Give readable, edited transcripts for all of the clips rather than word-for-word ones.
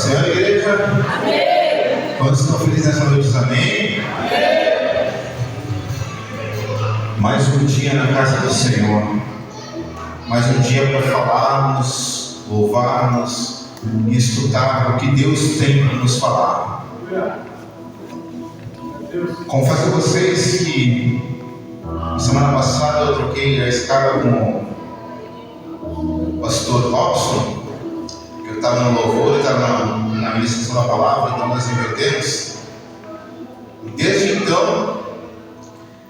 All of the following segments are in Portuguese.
Senhor, igreja? Amém. Quantos estão felizes nessa noite? Amém? Amém. Mais um dia na casa do Senhor. Mais um dia para falarmos, louvarmos e estudar o que Deus tem para nos falar. Confesso a vocês que semana passada eu troquei a escada com o pastor Robson, que eu estava no louvor, eu estava na ministração da palavra, então nós invertemos. E desde então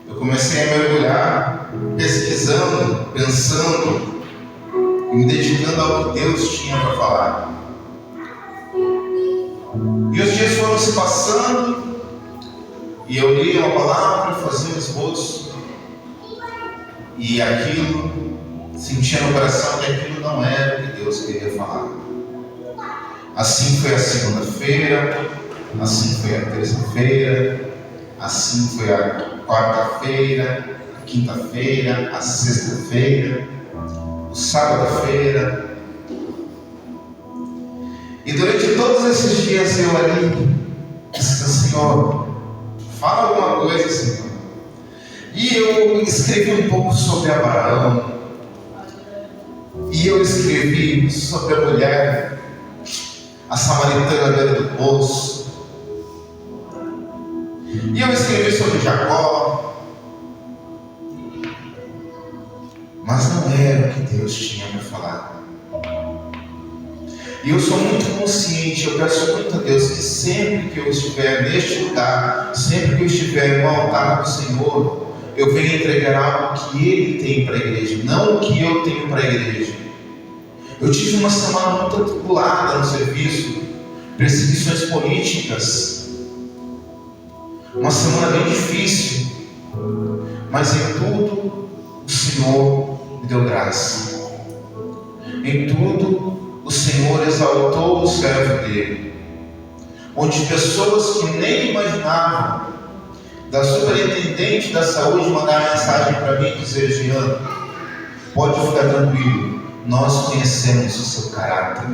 eu comecei a mergulhar, pesquisando, pensando e me dedicando ao que Deus tinha para falar. E os dias foram se passando e eu li uma palavra, fazia um esboço, e aquilo, sentia no coração que aquilo não era o que Deus queria falar. Assim foi a segunda-feira, assim foi a terça-feira, assim foi a quarta-feira, a quinta-feira, a sexta-feira, o sábado-feira. E durante todos esses dias eu ali disse: Senhor, fala alguma coisa, Senhor. E eu escrevi um pouco sobre Abraão. E eu escrevi sobre a mulher, a samaritana à beira do poço. E eu escrevi sobre Jacó. Mas não era o que Deus tinha para falar. E eu sou muito consciente, eu peço muito a Deus que sempre que eu estiver neste lugar, sempre que eu estiver no altar do Senhor, eu venho entregar algo que Ele tem para a igreja, não o que eu tenho para a igreja. Eu tive uma semana muito atribulada no serviço, perseguições políticas, uma semana bem difícil, mas em tudo o Senhor me deu graça. Em tudo o Senhor exaltou o servo dele, onde pessoas que nem imaginavam, da superintendente da saúde, mandar mensagem para mim e dizer: Jean, pode ficar tranquilo, nós conhecemos o seu caráter,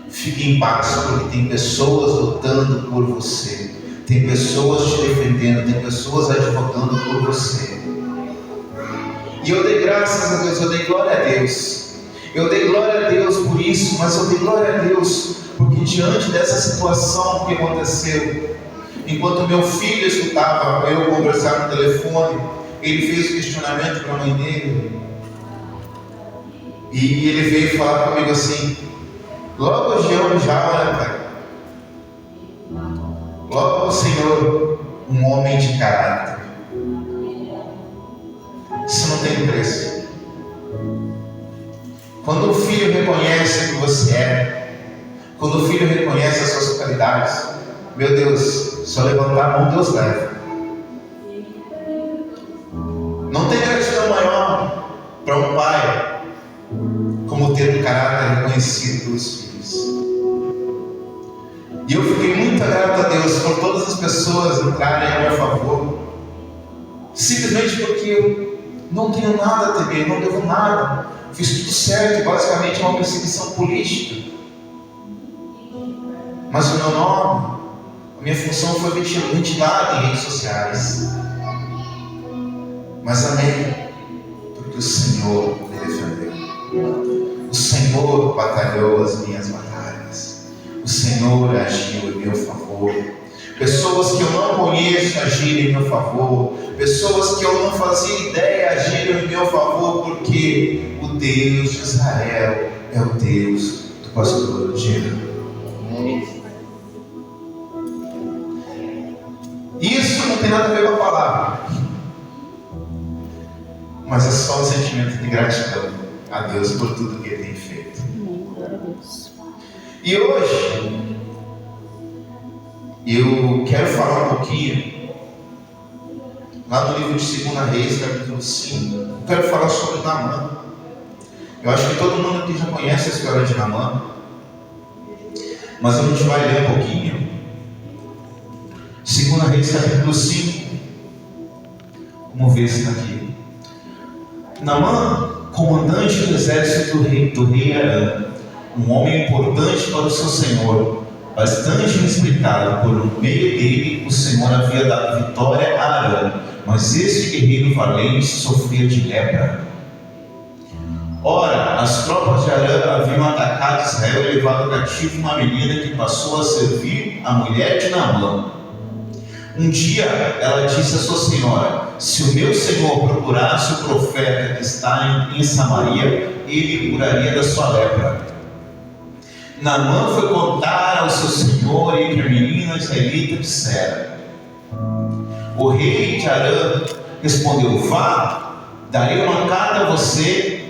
fique em paz, porque tem pessoas lutando por você, tem pessoas te defendendo, tem pessoas advogando por você. E eu dei graças a Deus, eu dei glória a Deus. Eu dei glória a Deus por isso, mas eu dei glória a Deus porque diante dessa situação que aconteceu, enquanto meu filho escutava eu conversar no telefone, ele fez questionamento para a mãe dele. E ele veio falar comigo assim: logo o Jean já, olha, pai, logo o Senhor, um homem de caráter. Isso não tem preço. Quando o filho reconhece o que você é, quando o filho reconhece as suas qualidades, meu Deus, só levantar a mão, Deus leva. Não tem gratidão maior para um pai como ter um caráter reconhecido pelos filhos. E eu fiquei muito grato a Deus por todas as pessoas entrarem a meu favor, simplesmente porque eu não tenho nada a temer, não devo nada. Fiz tudo certo, basicamente é uma perseguição política. Mas o meu nome, a minha função foi ventilada em redes sociais. Mas amém, porque o Senhor me defendeu. O Senhor batalhou as minhas batalhas. O Senhor agiu em meu favor. Pessoas que eu não conheço agiram em meu favor. Pessoas que eu não fazia ideia agiram em meu favor, porque o Deus de Israel é o Deus do pastor Jean. Isso não tem nada a ver com a palavra, mas é só um sentimento de gratidão a Deus por tudo que Ele tem feito. E hoje eu quero falar um pouquinho lá no livro de 2 Reis, capítulo 5. Eu quero falar sobre Naamã. Eu acho que todo mundo aqui já conhece a história de Naamã, mas a gente vai ler um pouquinho. 2 Reis, capítulo 5. Vamos ver se está aqui. Naamã, comandante do exército do rei Aram, um homem importante para o seu Senhor, bastante inexplicável. Por meio dele, o Senhor havia dado vitória a Arã, mas este guerreiro valente sofria de lepra. Ora, as tropas de Arã haviam atacado Israel e levado cativo uma menina que passou a servir a mulher de Naamã. Um dia ela disse à sua senhora: se o meu senhor procurasse o profeta que está em Samaria, ele curaria da sua lepra. Naamã foi contar ao seu senhor e que a menina israelita dissera. O rei de Arã respondeu: vá, darei uma carta a você,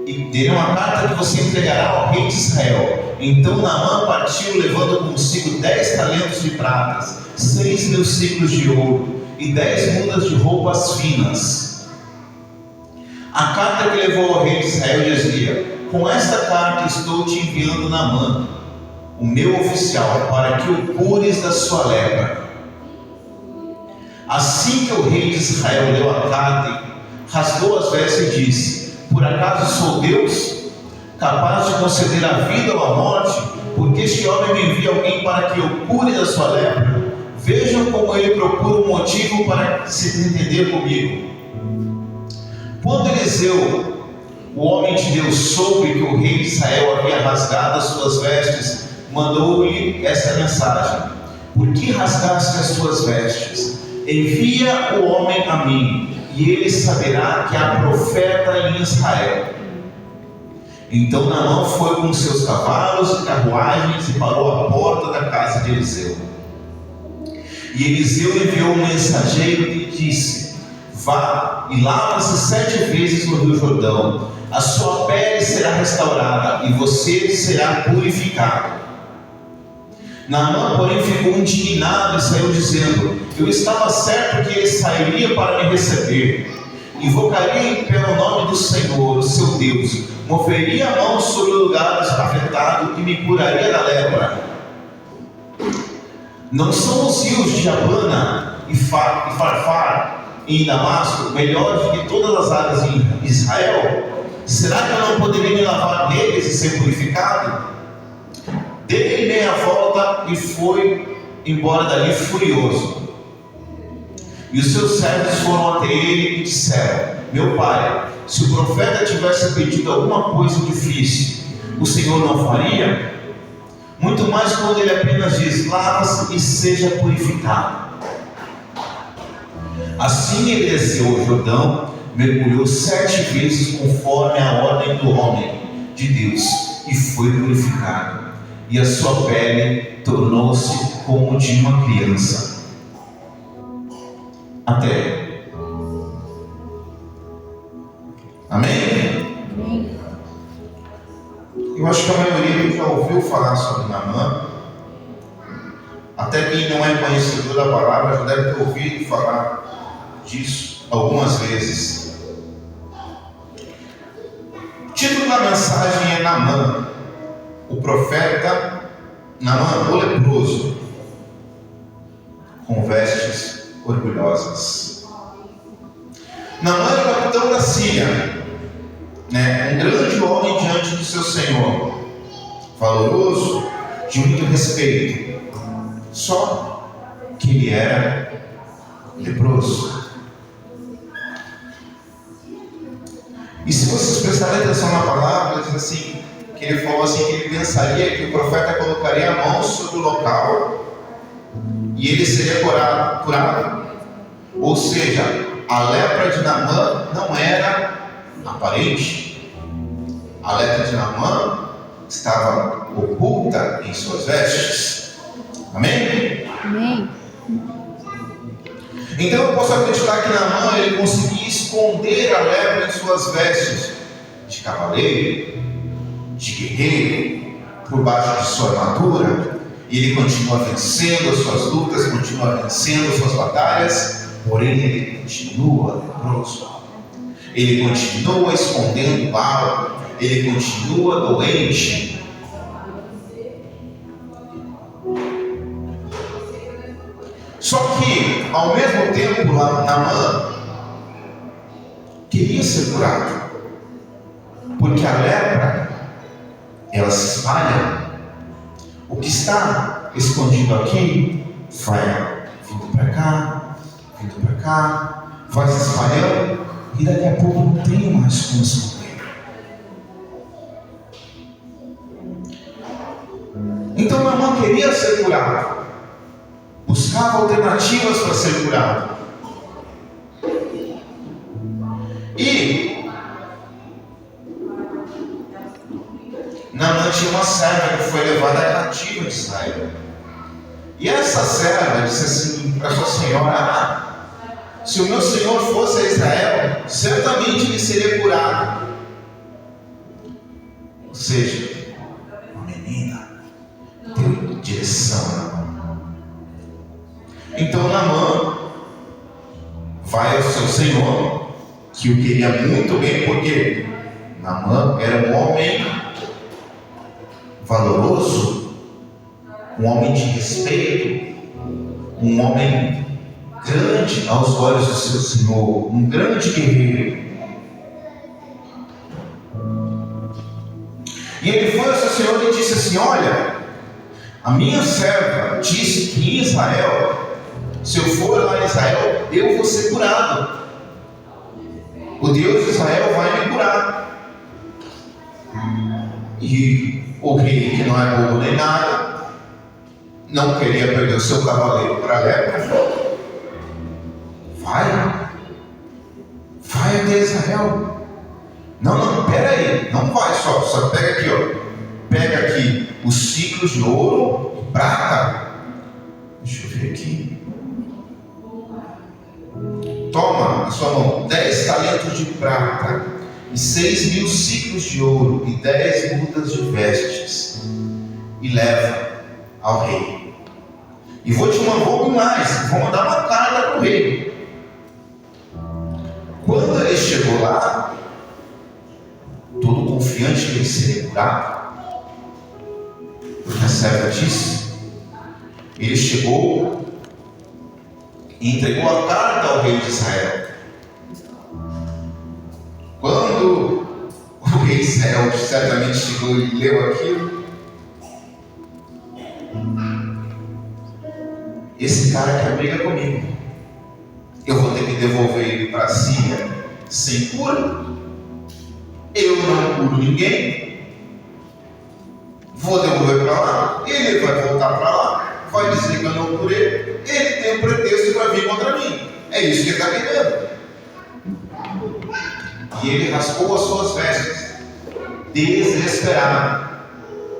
e terei uma carta que você entregará ao rei de Israel. Então Naamã partiu, levando consigo 10 talentos de pratas, 6.000 ciclos de ouro e 10 mudas de roupas finas. A carta que levou ao rei de Israel dizia: com esta carta estou te enviando Naamã, o meu oficial, para que o cures da sua lepra. Assim que o rei de Israel leu a carta, rasgou as vestes e disse: por acaso sou Deus, capaz de conceder a vida ou a morte? Porque este homem me envia alguém para que eu cure da sua lepra. Vejam como ele procura um motivo para se entender comigo. Quando Eliseu, o homem de Deus, soube que o rei de Israel havia rasgado as suas vestes, mandou-lhe esta mensagem: por que rasgaste as suas vestes? Envia o homem a mim, e ele saberá que há profeta em Israel. Então Naamã foi com seus cavalos e carruagens e parou à porta da casa de Eliseu. E Eliseu enviou um mensageiro e disse: vá e lava-se 7 vezes no rio Jordão, a sua pele será restaurada e você será purificado. Naamã, porém, ficou indignado e saiu dizendo: eu estava certo que ele sairia para me receber, invocaria pelo nome do Senhor, o seu Deus, moveria a mão sobre o lugar afetado e me curaria da lepra. Não são os rios de Abana e Farfar em Damasco melhores do que todas as águas em Israel? Será que eu não poderia me lavar neles e ser purificado? Dei meia volta e foi embora dali furioso. E os seus servos foram até ele e disseram: meu pai, se o profeta tivesse pedido alguma coisa difícil, o Senhor não faria? Muito mais quando ele apenas diz: lava-se e seja purificado. Assim ele desceu o Jordão, mergulhou 7 vezes conforme a ordem do homem de Deus e foi purificado. E a sua pele tornou-se como de uma criança. Até. Amém? Amém. Eu acho que a maioria já ouviu falar sobre Naamã. Até quem não é conhecedor da palavra já deve ter ouvido falar disso algumas vezes. O título da mensagem é Naamã, o profeta Naamã, o leproso, com vestes orgulhosas. Naamã era o capitão da Síria, um grande homem diante do seu Senhor, valoroso, de muito respeito, só que ele era leproso. E se vocês prestarem atenção na palavra, diz assim, que ele falou assim, que ele pensaria que o profeta colocaria a mão sobre o local e ele seria curado. Ou seja, a lepra de Naamã não era aparente. A lepra de Naamã estava oculta em suas vestes. Amém? Amém. Então eu posso acreditar que Naamã ele conseguia esconder a lepra em suas vestes de cavaleiro, de guerreiro, por baixo de sua armadura. E ele continua vencendo as suas lutas, continua vencendo as suas batalhas, porém ele continua leproso. Ele continua escondendo algo, ele continua doente. Só que, ao mesmo tempo, Naamã queria ser curado, porque a lepra ela se espalha. O que está escondido aqui vai vindo para cá, vai se espalhando, e daqui a pouco não tem mais como esconder. Então Naamã queria ser curado, buscava alternativas para ser curado. E Naamã tinha uma serva que foi levada cativa em Israel. E essa serva disse assim para sua senhora: se o meu senhor fosse a Israel, certamente ele seria curado. Ou seja, uma menina deu direção a Naamã. Então Naamã vai ao seu senhor, que o queria muito bem, porque Naamã era um homem valoroso, um homem de respeito, um homem grande aos olhos do seu senhor, um grande guerreiro. E ele foi ao seu senhor e disse assim: olha, a minha serva disse que em Israel, se eu for lá em Israel, eu vou ser curado. O Deus de Israel vai me curar. E o rei, que não é bobo nem nada, não queria perder o seu cavaleiro para a lepra. Vai até Israel. Não, peraí, não vai só pega aqui, ó. Pega aqui os ciclos de ouro e prata. Deixa eu ver aqui. Toma na sua mão 10 talentos de prata e 6.000 ciclos de ouro e 10 mudas de vestes, e leva ao rei. E vou mais, vou mandar uma carta para o rei. Quando ele chegou lá, todo confiante que ele seria curado, porque a serva disse, ele chegou e entregou a carta ao rei de Israel. Quando o rei de Israel certamente chegou e leu aquilo, esse cara quer briga comigo, eu vou ter que devolver ele para a Síria sem cura, eu não curo ninguém, vou devolver para lá, ele vai voltar para lá, vai dizer que eu não curei, ele tem um pretexto para vir contra mim. É isso que ele está querendo. E ele rasgou as suas vestes, desesperado.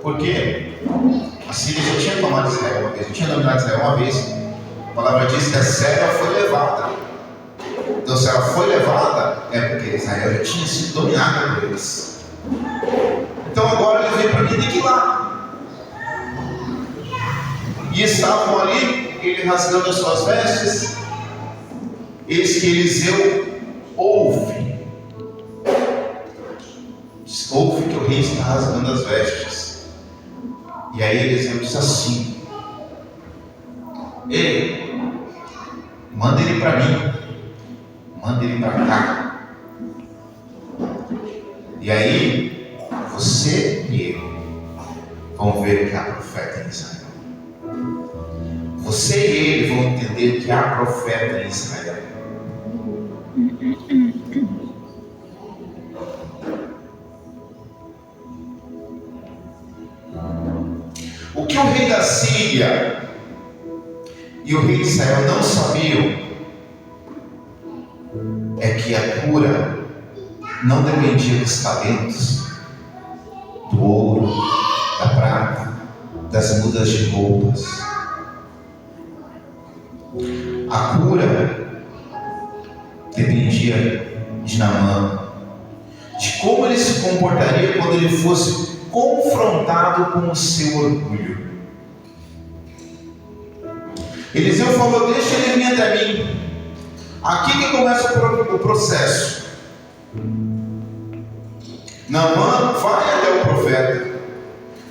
Por quê? A Síria já tinha tomado Israel uma vez, já tinha dominado Israel uma vez. A palavra diz que a serva foi levada. Então, se ela foi levada, é porque Israel já tinha sido dominada por eles. Então, agora ele veio para me aniquilar. E estavam ali, ele rasgando as suas vestes. Eis que Eliseu ouve que o rei está rasgando as vestes. E aí Eliseu diz assim: ei, manda ele para mim, manda ele para cá. E aí você e eu vão ver que há profeta em Israel. Você e ele vão entender que há profeta em Israel. O que o rei da Síria e o rei de Israel não sabiam é que a cura não dependia dos talentos, do ouro, da prata, das mudas de roupas. A cura dependia de Naamã, de como ele se comportaria quando ele fosse confrontado com o seu orgulho. Eliseu falou: deixa ele vir até mim. Aqui que começa o processo. Naamã vai até o profeta,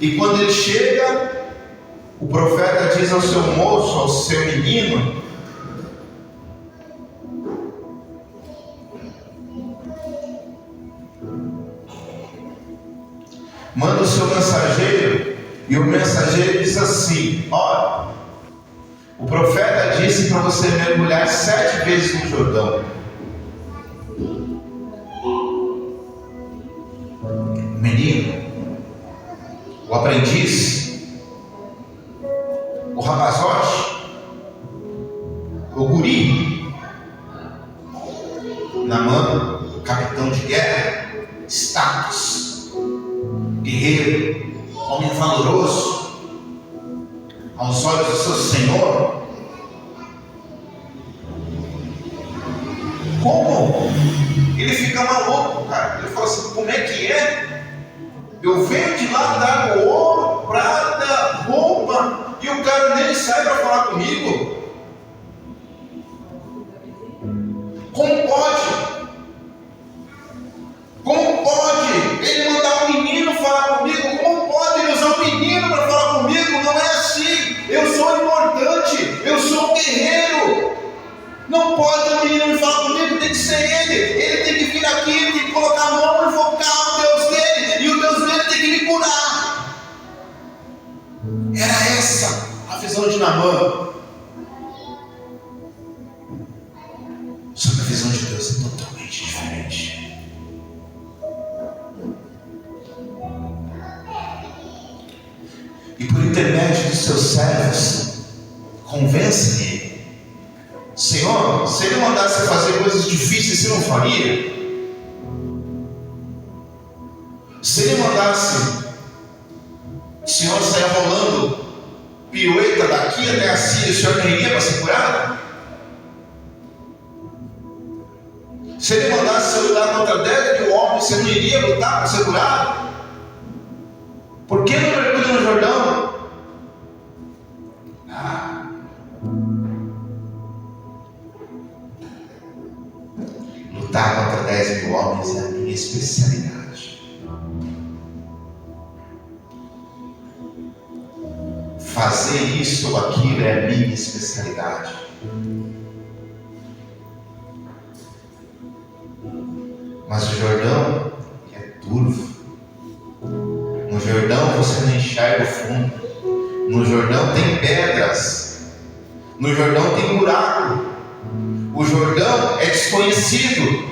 e quando ele chega, o profeta diz ao seu moço, ao seu menino: manda o seu mensageiro, e o mensageiro diz assim: olha, o profeta disse para você mergulhar 7 vezes no Jordão. O menino, o aprendiz, o rapazote, o guri, Naamã, capitão de guerra, status, guerreiro, homem valoroso, aos olhos do seu Senhor. Como? Ele fica maluco, cara. Ele fala assim: como é que é? Eu venho de lá dar ouro, prata, roupa, e o cara nem sai para falar comigo? Como pode? Como pode ele mandar um menino falar comigo? Como pode ele usar um menino para falar comigo? Não é assim. Eu sou importante, eu sou um guerreiro. Não pode o menino me falar comigo, tem que ser ele. Ele tem que vir aqui, ele tem que colocar a mão e invocar o Deus dele, e o Deus dele tem que me curar. Era essa a visão de Naamã. Só que a visão de Deus é totalmente diferente. E por intermédio dos seus servos, convence-me: Senhor, se ele mandasse fazer coisas difíceis, você não faria? Se ele mandasse o Senhor sair rolando pirueta daqui até a Síria, o Senhor não iria para ser curado? Se ele mandasse você lutar contra 10 mil homens, você não iria lutar para ser curado? Por que não mergulha no Jordão? Lutar contra 10 mil homens é a minha especialidade. Fazer isso ou aquilo é a minha especialidade. Mas o Jordão é turvo. No Jordão você não enxerga o fundo. No Jordão tem pedras. No Jordão tem buraco. O Jordão é desconhecido.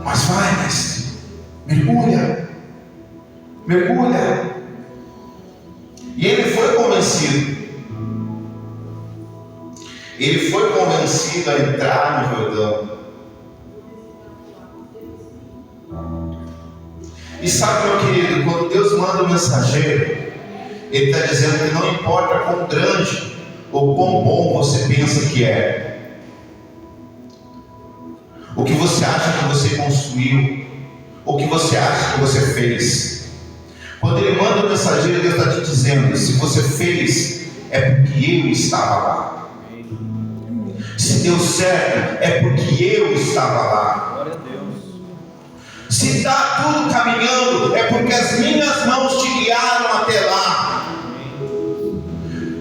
Mas vai, mestre, mergulha, mergulha. E ele foi convencido. Ele foi convencido a entrar no Jordão. E sabe, meu querido, quando Deus manda um mensageiro, Ele está dizendo que não importa quão grande ou quão bom você pensa que é, o que você acha que você construiu, o que você acha que você fez. Quando Ele manda o mensageiro, Deus está te dizendo: se você fez, é porque eu estava lá. Se deu certo, é porque eu estava lá. Glória a Deus. Se está tudo caminhando, é porque as minhas mãos te guiaram até lá.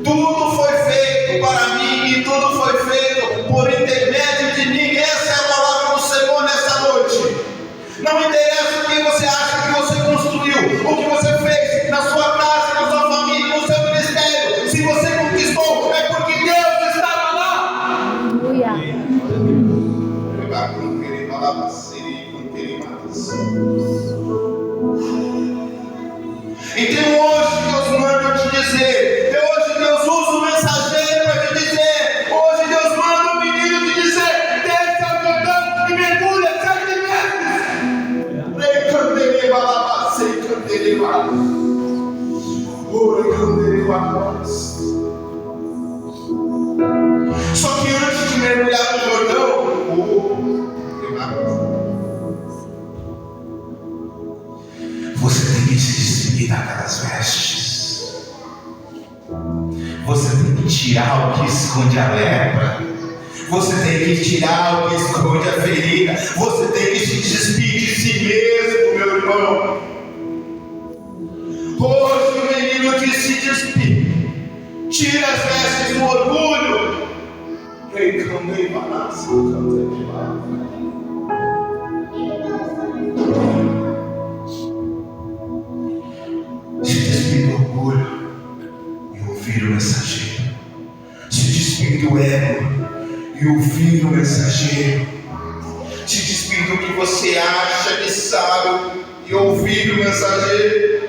Tudo foi feito para mim e tudo foi feito por intermédio de mim. Essa é a palavra do Senhor nessa noite. Não interessa o que você acha que você construiu, o que você fez na sua casa, na sua família, no seu ministério. Se você conquistou, é porque Deus estava lá. Aleluia. Então hoje Deus manda eu te dizer, hoje Deus usa o mensageiro para te dizer, hoje Deus manda o menino te dizer: desce ao Jordão e mergulha 7 vezes. Só que antes de mergulhar no Jordão, você tem que se despir daquelas vestes. Você tem que tirar o que esconde a lepra. Você tem que tirar o que esconde a ferida. Você tem que se despir de si mesmo, meu irmão. Hoje o menino que se despir, tira as vestes do orgulho. Se despindo do que você acha que sabe e ouvir o mensageiro.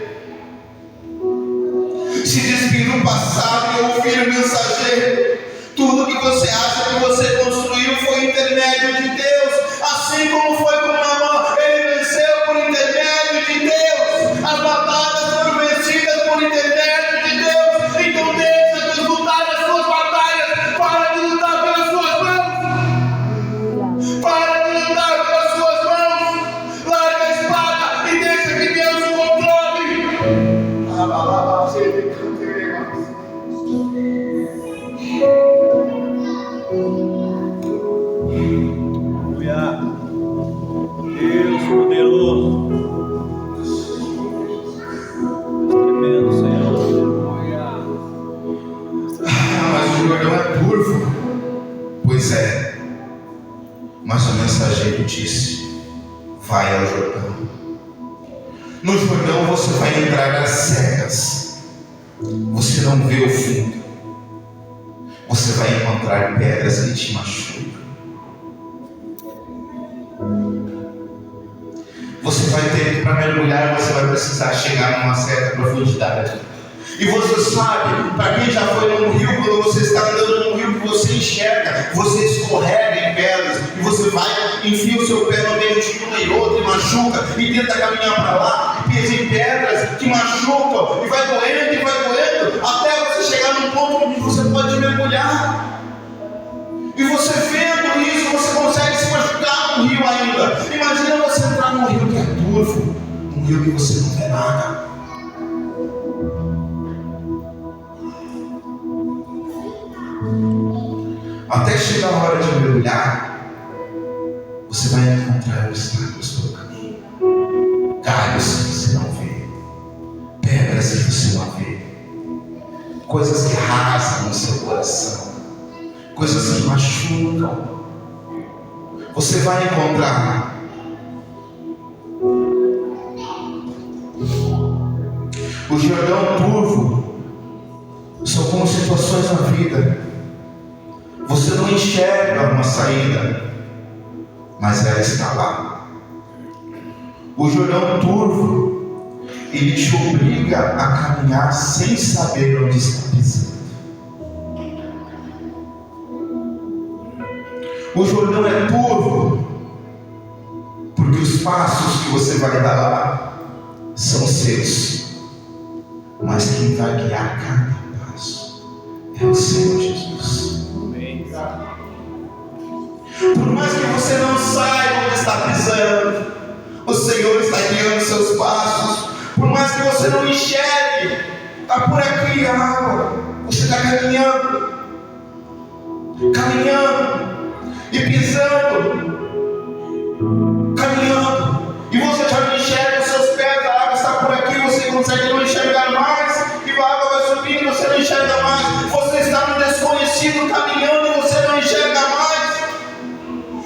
Se despir do passado e ouvir o mensageiro. Tudo que você acha que você construiu foi intermédio de Deus. Assim como foi com Naamã, ele venceu por intermédio de Deus. As batalhas foram vencidas por intermédio de Deus. Então deixa de lutar as suas batalhas. Para de lutar pelas suas mãos. Para de lutar pelas suas mãos. Larga a espada e deixa que Deus o controle. Deus poderoso, tremendo, Senhor. Mas o Jordão é turvo. Pois é. Mas o mensageiro disse: vai ao Jordão. No Jordão você vai entrar às cegas. Você não vê o fundo. Você vai encontrar pedras que te machucam. Você vai ter, para mergulhar, você vai precisar chegar numa certa profundidade. E você sabe, para quem já foi num rio, quando você está andando num rio que você enxerga, você escorrega em pedras, e você vai, enfia o seu pé no meio de uma e outra, e machuca, e tenta caminhar para lá, e pisa em pedras que machucam, e vai doendo, até você chegar num ponto onde você pode mergulhar. E você vendo isso, você consegue se machucar no rio ainda. Imagina você entrar num rio que é turvo, um rio que você não vê nada. Até chegar a hora de mergulhar, você vai encontrar obstáculos pelo caminho, galhos que você não vê, pedras que você não vê, coisas que rasgam o seu coração, coisas que machucam. Você vai encontrar. O Jordão turvo são como situações na vida. Você não enxerga uma saída, mas ela está lá. O Jordão turvo, ele te obriga a caminhar sem saber onde está pisando. O Jordão é turvo, porque os passos que você vai dar lá são seus, mas quem vai guiar cada passo é o Senhor Jesus. Por mais que você não saiba onde está pisando, o Senhor está guiando seus passos. Por mais que você não enxergue, está por aqui a água, você está caminhando e pisando, caminhando, e você já não enxerga os seus pés, a água está por aqui, você consegue não enxergar mais, e a água vai subindo, você não enxerga mais, você está no desconhecido caminhando e você não enxerga mais,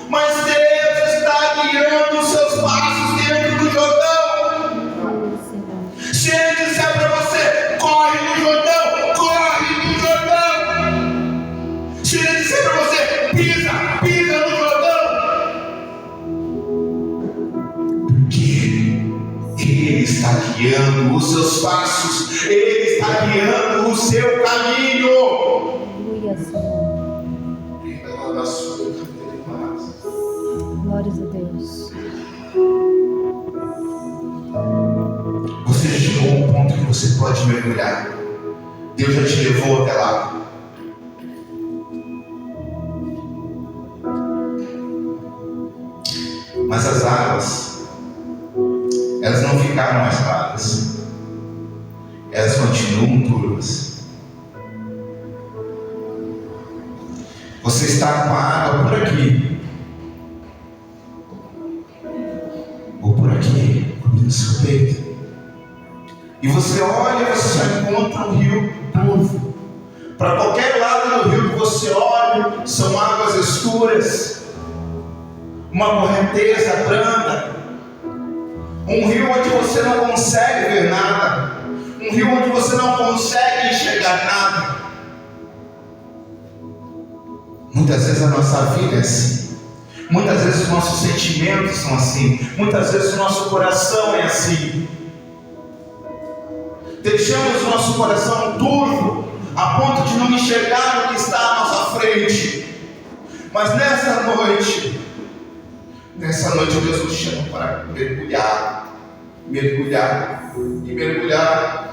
mas Deus está guiando os seus passos dentro do Jordão. Se Ele disser para você, corre no Jordão, corre no Jordão. Se Ele disser para você, pisa no Jordão, porque Ele está guiando os seus passos, Ele está guiando o seu caminho. Aleluia, Senhor. Glórias a Deus. Você já chegou a um ponto que você pode mergulhar. Deus já te levou até lá. Mas as águas, elas não ficaram mais raras. Elas continuam turvas. Você está com a água por aqui, ou por aqui, cobrindo seu peito. E você olha e você só encontra um rio turvo. Para qualquer lado do rio que você olhe, são águas escuras, uma correnteza branda, um rio onde você não consegue ver nada, um rio onde você não consegue enxergar nada. Muitas vezes a nossa vida é assim. Muitas vezes os nossos sentimentos são assim. Muitas vezes o nosso coração é assim. Deixamos o nosso coração turvo a ponto de não enxergar o que está à nossa frente. Mas nessa noite Deus nos chama para mergulhar, mergulhar e mergulhar.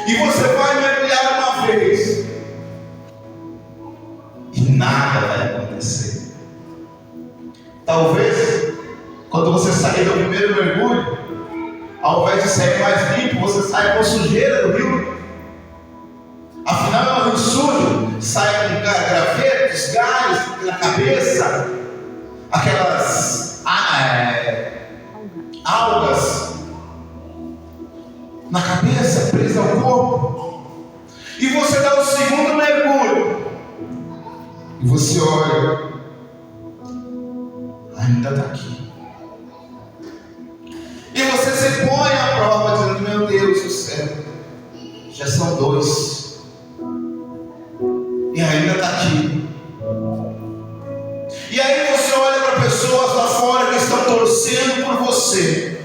E você vai mergulhar uma vez e nada vai acontecer. Talvez quando você sair do primeiro mergulho, ao invés de sair mais limpo, você sai com sujeira do rio. Afinal é um rio sujo, sai com gravetos, galhos na cabeça, aquelas algas na cabeça, presa ao corpo. E você dá o segundo mergulho e você olha, ainda está aqui. E você se põe à prova dizendo: meu Deus do céu, já são 2 e ainda está aqui. E aí você olha para pessoas lá fora que estão torcendo por você.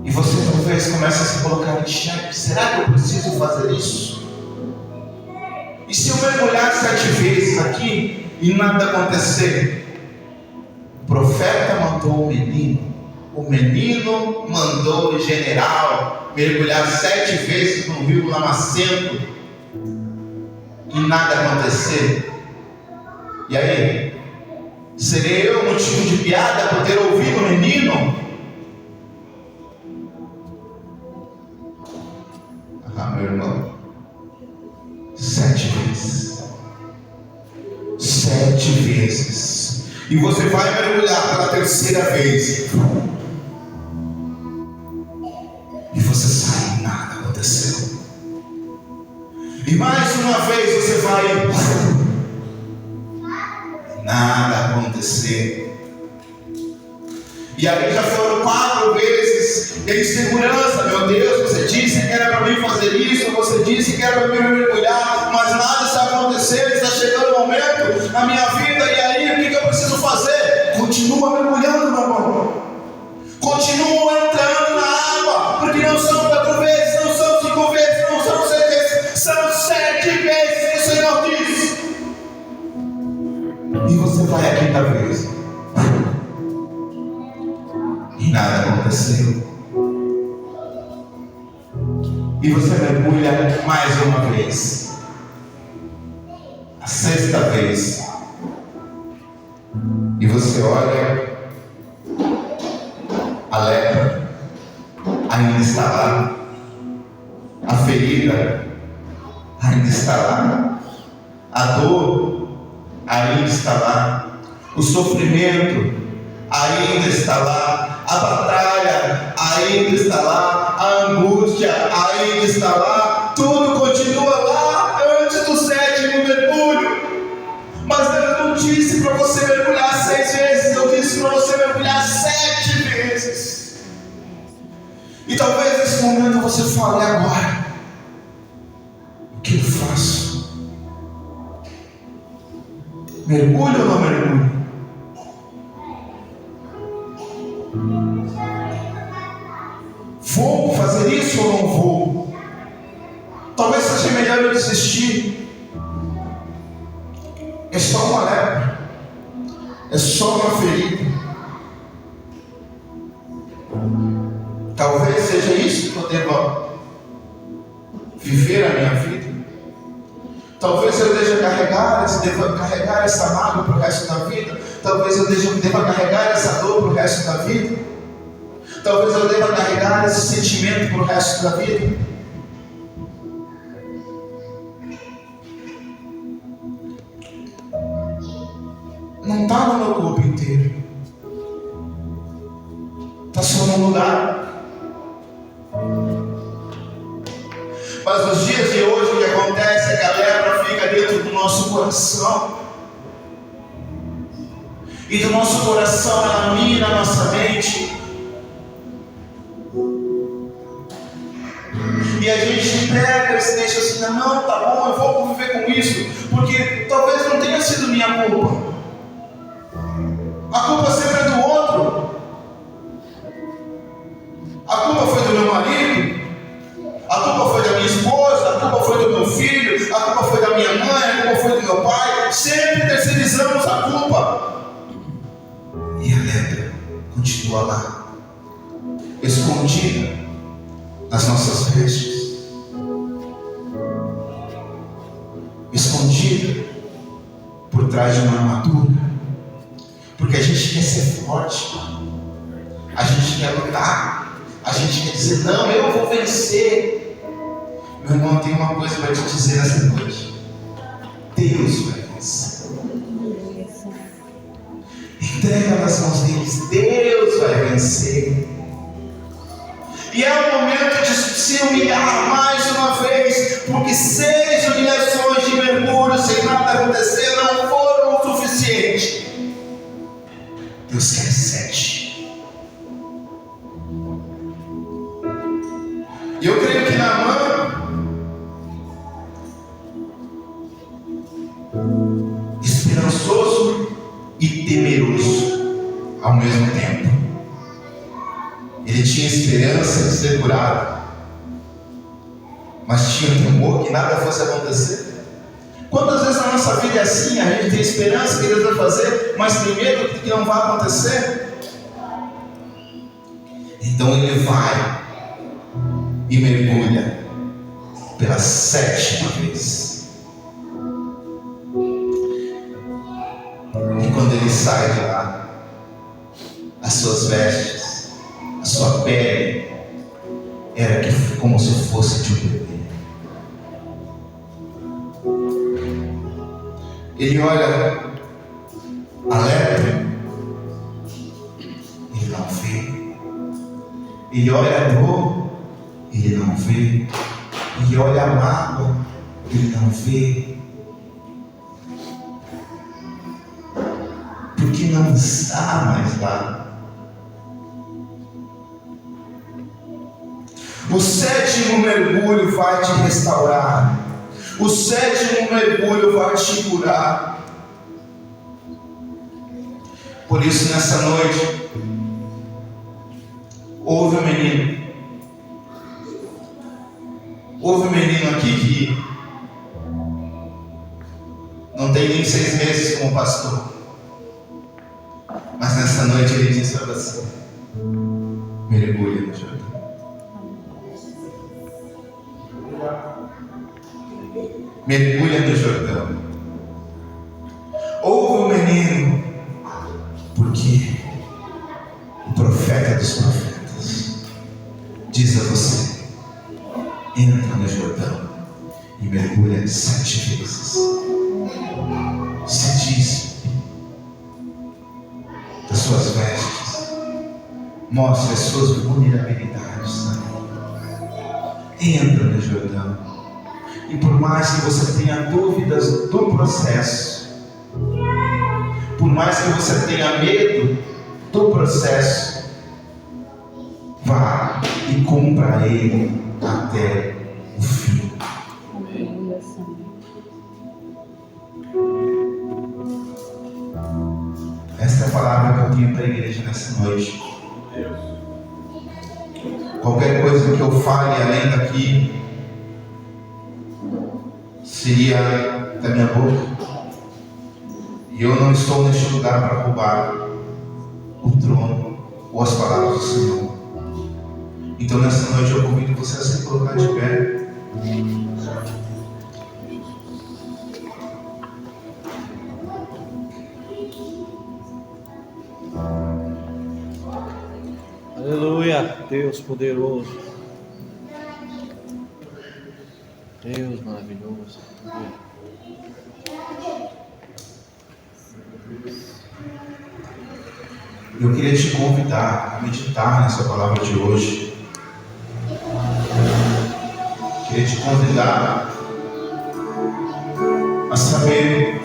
E você talvez comece a se colocar em xeque: será que eu preciso fazer isso? E se eu mergulhar 7 vezes aqui e nada acontecer? O profeta mandou o menino mandou o general mergulhar 7 vezes no rio lamacento e nada acontecer. E aí, serei eu motivo de piada por ter ouvido o menino? Meu irmão, 7 vezes. 7 vezes. E você vai mergulhar pela 3ª vez. E você sai e nada aconteceu. E mais uma vez você vai. Nada aconteceu. E aí já foram 4 vezes em segurança. Meu Deus, você disse que era para mim fazer isso, você disse que era para mim mergulhar, mas nada está acontecendo, está chegando o momento na minha vida, e aí o que eu preciso fazer? Continua mergulhando, meu irmão. Continua entrando na água, porque não são 4 vezes, não são 5 vezes, não são 6 vezes, são 7 vezes que o Senhor diz. E você vai a 5ª vez e nada aconteceu. E você mergulha mais uma vez, a 6ª vez, e você olha, a lepra ainda está lá, a ferida ainda está lá, a dor ainda está lá, o sofrimento ainda está lá, a batalha ainda está lá, a angústia ainda está lá, tudo continua lá antes do 7º mergulho. Mas Deus não disse para você mergulhar 6 vezes, eu disse para você mergulhar 7 vezes. E talvez nesse momento você fale: agora, o que eu faço? Mergulho ou não mergulho? Vou fazer isso ou não vou? Talvez seja melhor eu desistir. É só uma lepra, é só uma ferida. Talvez seja isso que eu deva viver a minha vida. Talvez eu deva carregar essa mágoa para o resto da vida. Talvez eu deva carregar essa dor para o resto da vida. Talvez eu deva carregar esse sentimento para o resto da vida. Não está no meu corpo inteiro, está só num lugar. Mas nos dias de hoje o que acontece é que a lepra fica dentro do nosso coração, e do nosso coração ela mina a nossa mente. e a gente pega esse deixa assim, não, tá bom, eu vou conviver com isso, porque talvez não tenha sido minha culpa. A culpa sempre é do outro. A culpa foi do meu marido, a culpa foi da minha esposa, a culpa foi do meu filho, a culpa foi da minha mãe, a culpa foi do meu pai. Sempre terceirizamos a culpa. E a lepra continua lá, escondida nas nossas vestes, escondida por trás de uma armadura, porque a gente quer ser forte, a gente quer lutar, a gente quer dizer, não, eu vou vencer. Meu irmão, tem uma coisa para te dizer nessa noite: Deus vai vencer. Entrega nas mãos deles, Deus vai vencer. E é o momento de se humilhar mais uma vez, porque 6 humilhações de mergulho sem nada acontecer não foram o suficiente. Deus quer 7. E eu creio que Naamã, esperançoso e temeroso ao mesmo tempo. Ele tinha esperança de ser curado, mas tinha temor que nada fosse acontecer. Quantas vezes na nossa vida é assim? A gente tem esperança que Deus vai fazer, mas tem medo que não vai acontecer. Então ele vai e mergulha pela 7ª vez. E quando ele sai de lá, as suas vestes, a sua pele era como se fosse de um bebê. Ele olha a lepra, ele não vê. Ele olha a dor, ele não vê. Ele olha a mágoa, ele não vê. Porque não está mais lá. O 7º mergulho vai te restaurar. O 7º mergulho vai te curar. Por isso, nessa noite, houve um menino. Houve um menino aqui que não tem nem 6 meses como pastor. Mas nessa noite ele disse para você: mergulhe no Jordão. Mergulha no Jordão. Houve um menino, porque o profeta dos profetas diz a você: entra no Jordão e mergulha 7 vezes. Se despe das suas vestes, mostre as suas vulnerabilidades. Entra no Jordão. E por mais que você tenha dúvidas do processo, por mais que você tenha medo do processo, vá e cumpra ele até o fim. Esta é a palavra que eu tenho para a igreja nessa noite. Qualquer coisa que eu fale além daqui seria da minha boca. E eu não estou neste lugar para roubar o trono ou as palavras do Senhor. Então nessa noite eu convido você a se colocar de pé. Aleluia, Deus poderoso, Deus maravilhoso. Eu queria te convidar a meditar nessa palavra de hoje. Queria te convidar a saber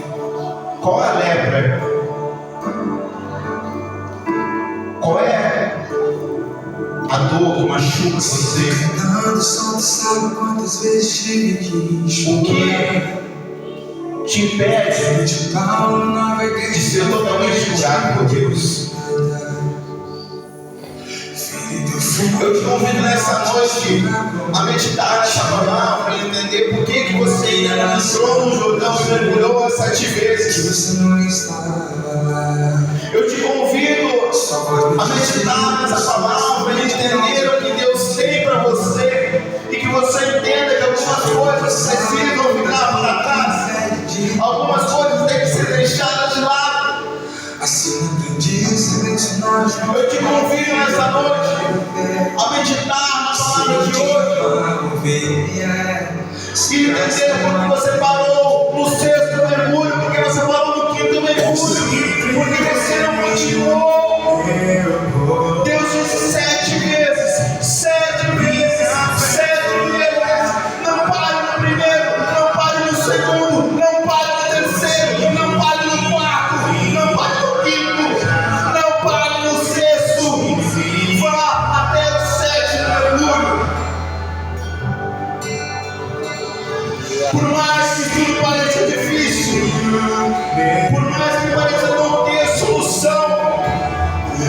qual é a lepra, qual é a dor que machuca machuca você, o que te impede de ser totalmente curado por Deus. Eu te convido nessa noite a meditar nessa palavra e entender por que você ainda não entrou no Jordão e mergulhou 7 vezes. Eu te convido a meditar nessa palavra e entender o que Deus tem para você e que você entenda que algumas coisas precisam ficar para trás, algumas coisas têm que ser deixadas de lado. Eu te convido nessa noite a meditar na palavra de hoje e entender porque você parou no 6º mergulho, porque você parou no 5º mergulho, porque você não continuou. Deus disse 7 vezes, 7 vezes, 7 vezes: não pare no primeiro, não pare no segundo, não pare no terceiro, não pare no quarto, não pare no quinto, não pare no 6º, vá até o 7º mergulho. Por mais que tudo pareça difícil, por mais que pareça não ter solução,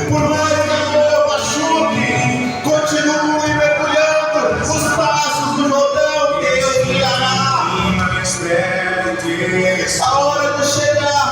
por mais que a dor machuque, continue mergulhando os passos do Jordão, Deus guiará. A hora de chegar